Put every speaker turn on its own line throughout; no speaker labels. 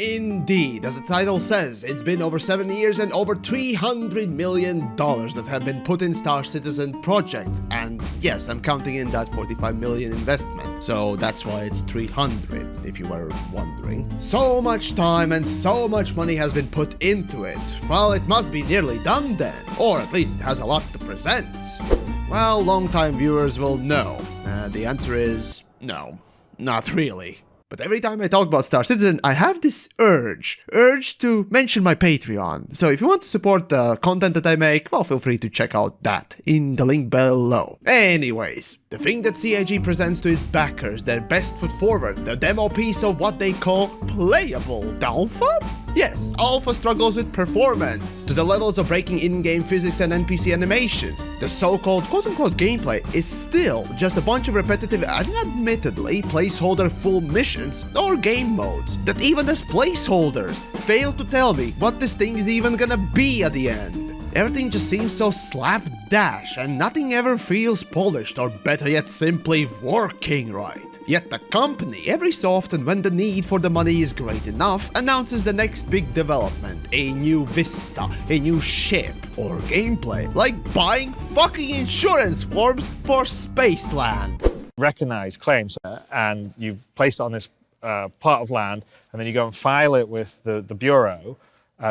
Indeed, as the title says, it's been over 7 years and over $300 million that have been put in Star Citizen project. And yes, I'm counting in that 45 million investment. So that's why it's 300, if you were wondering. So much time and so much money has been put into it. Well, it must be nearly done then. Or at least it has a lot to present. Well, long-time viewers will know. The answer is no, not really. But every time I talk about Star Citizen, I have this urge to mention my Patreon. So if you want to support the content that I make, well, feel free to check out that in the link below. Anyways, the thing that CIG presents to its backers, their best foot forward, the demo piece of what they call playable alpha? Yes, alpha struggles with performance, to the levels of breaking in-game physics and NPC animations. The so-called quote-unquote gameplay is still just a bunch of repetitive and admittedly placeholder full missions or game modes that even as placeholders fail to tell me what this thing is even gonna be at the end. Everything just seems so slapdash and nothing ever feels polished or better yet simply working right. Yet the company, every so often when the need for the money is great enough, announces the next big development, a new vista, a new ship, or gameplay, like buying fucking insurance forms for Spaceland.
Recognize claims and you've placed it on this part of land, and then you go and file it with the Bureau.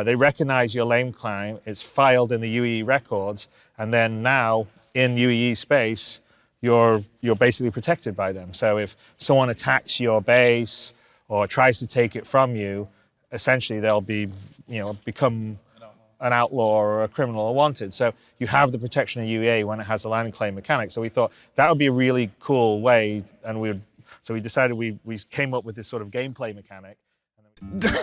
They recognize your claim, it's filed in the UEE records, and then now in UEE space, you're basically protected by them. So if someone attacks your base or tries to take it from you, essentially they'll be, become an outlaw or a criminal or wanted. So you have the protection of UEA when it has a land claim mechanic. So we thought that would be a really cool way, and so we decided we came up with this sort of gameplay mechanic.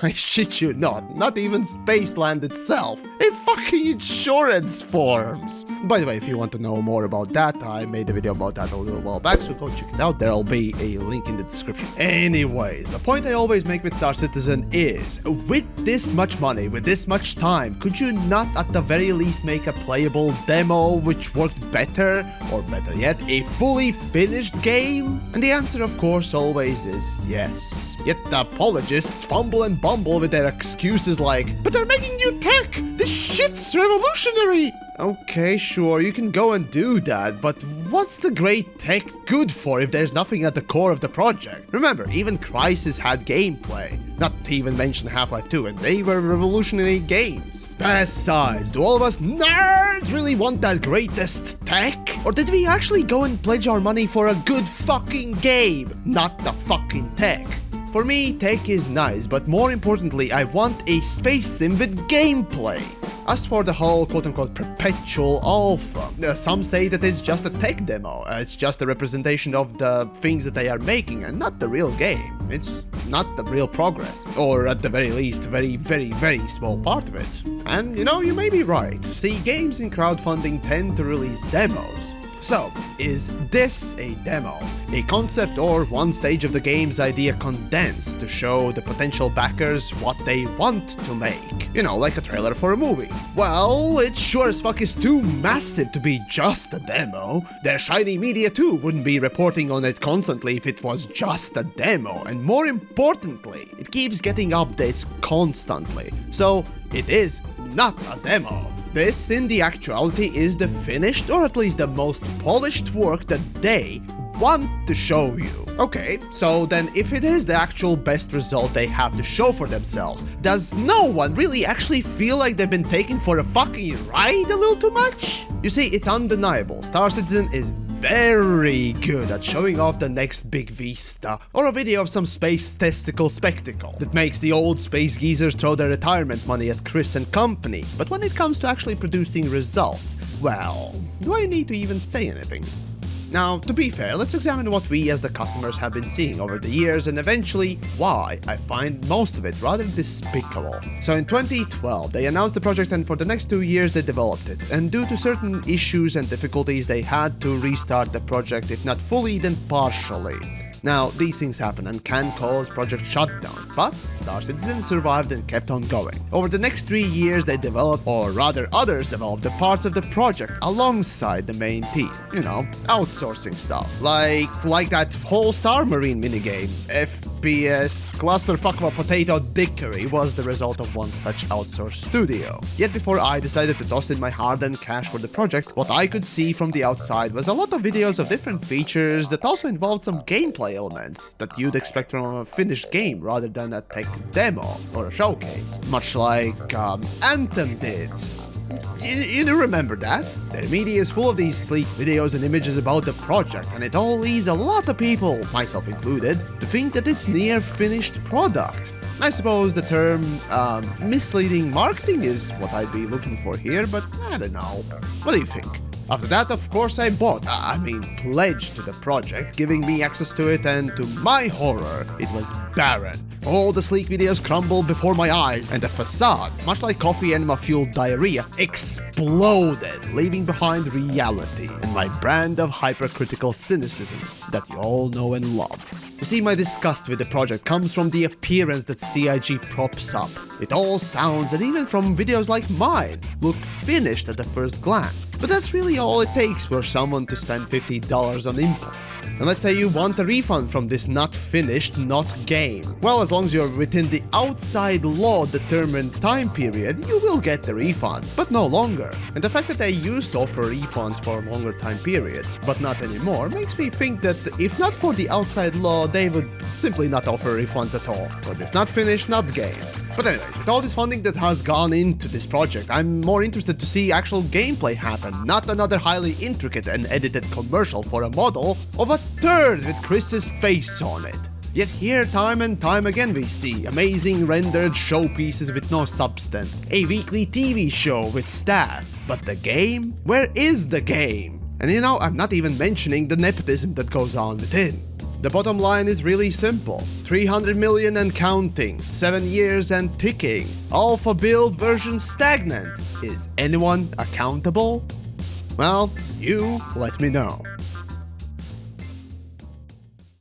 I shit you not even Spaceland itself, a fucking insurance forms. By the way, if you want to know more about that, I made a video about that a little while back, so go check it out, there'll be a link in the description. Anyways, the point I always make with Star Citizen is, with this much money, with this much time, could you not at the very least make a playable demo which worked better, or better yet, a fully finished game? And the answer of course always is yes. Yet the apologists fumble and bumble with their excuses like, but they're making new tech! This shit's revolutionary! Okay, sure, you can go and do that, but what's the great tech good for if there's nothing at the core of the project? Remember, even Crysis had gameplay, not to even mention Half-Life 2, and they were revolutionary games. Besides, do all of us nerds really want that greatest tech? Or did we actually go and pledge our money for a good fucking game, not the fucking tech? For me, tech is nice, but more importantly, I want a space sim with gameplay. As for the whole quote-unquote perpetual alpha, some say that it's just a tech demo, it's just a representation of the things that they are making and not the real game. It's not the real progress, or at the very least, very small part of it. And you may be right. See, games in crowdfunding tend to release demos. So, is this a demo? A concept or one stage of the game's idea condensed to show the potential backers what they want to make? Like a trailer for a movie. Well, it sure as fuck is too massive to be just a demo. Their shiny media too wouldn't be reporting on it constantly if it was just a demo, and more importantly, it keeps getting updates constantly. So, it is not a demo. This, in the actuality, is the finished, or at least the most polished work that they want to show you. Okay, so then if it is the actual best result they have to show for themselves, does no one really actually feel like they've been taken for a fucking ride a little too much? You see, it's undeniable. Star Citizen is very good at showing off the next big vista, or a video of some space testicle spectacle that makes the old space geezers throw their retirement money at Chris and company. But when it comes to actually producing results, well, do I need to even say anything? Now, to be fair, let's examine what we as the customers have been seeing over the years and eventually why I find most of it rather despicable. So in 2012, they announced the project, and for the next 2 years they developed it, and due to certain issues and difficulties they had to restart the project, if not fully then partially. Now, these things happen and can cause project shutdowns, but Star Citizen survived and kept on going. Over the next 3 years they developed, or rather others developed, the parts of the project alongside the main team. Outsourcing stuff. Like that whole Star Marine minigame. If PS, clusterfuck of a potato dickery was the result of one such outsourced studio. Yet before I decided to toss in my hard-earned cash for the project, what I could see from the outside was a lot of videos of different features that also involved some gameplay elements that you'd expect from a finished game rather than a tech demo or a showcase. Much like Anthem did. You remember that? The media is full of these sleek videos and images about the project, and it all leads a lot of people, myself included, to think that it's near finished product. I suppose the term misleading marketing is what I'd be looking for here, but I don't know. What do you think? After that, of course, I pledged to the project, giving me access to it, and to my horror, it was barren. All the sleek videos crumbled before my eyes, and the facade, much like coffee enema-fueled diarrhea, exploded, leaving behind reality and my brand of hypercritical cynicism that you all know and love. You see, my disgust with the project comes from the appearance that CIG props up. It all sounds, and even from videos like mine, look finished at the first glance. But that's really all it takes for someone to spend $50 on impulse. And let's say you want a refund from this not finished, not game. Well, as long as you're within the outside law determined time period, you will get the refund, but no longer. And the fact that they used to offer refunds for longer time periods, but not anymore, makes me think that if not for the outside law, they would simply not offer refunds at all. For this not finished, not game. But anyways, with all this funding that has gone into this project, I'm more interested to see actual gameplay happen, not another highly intricate and edited commercial for a model of a turd with Chris's face on it. Yet here, time and time again, we see amazing rendered showpieces with no substance, a weekly TV show with staff. But the game? Where is the game? And you know, I'm not even mentioning the nepotism that goes on within. The bottom line is really simple. 300 million and counting, 7 years and ticking, alpha build version stagnant. Is anyone accountable? Well, you let me know.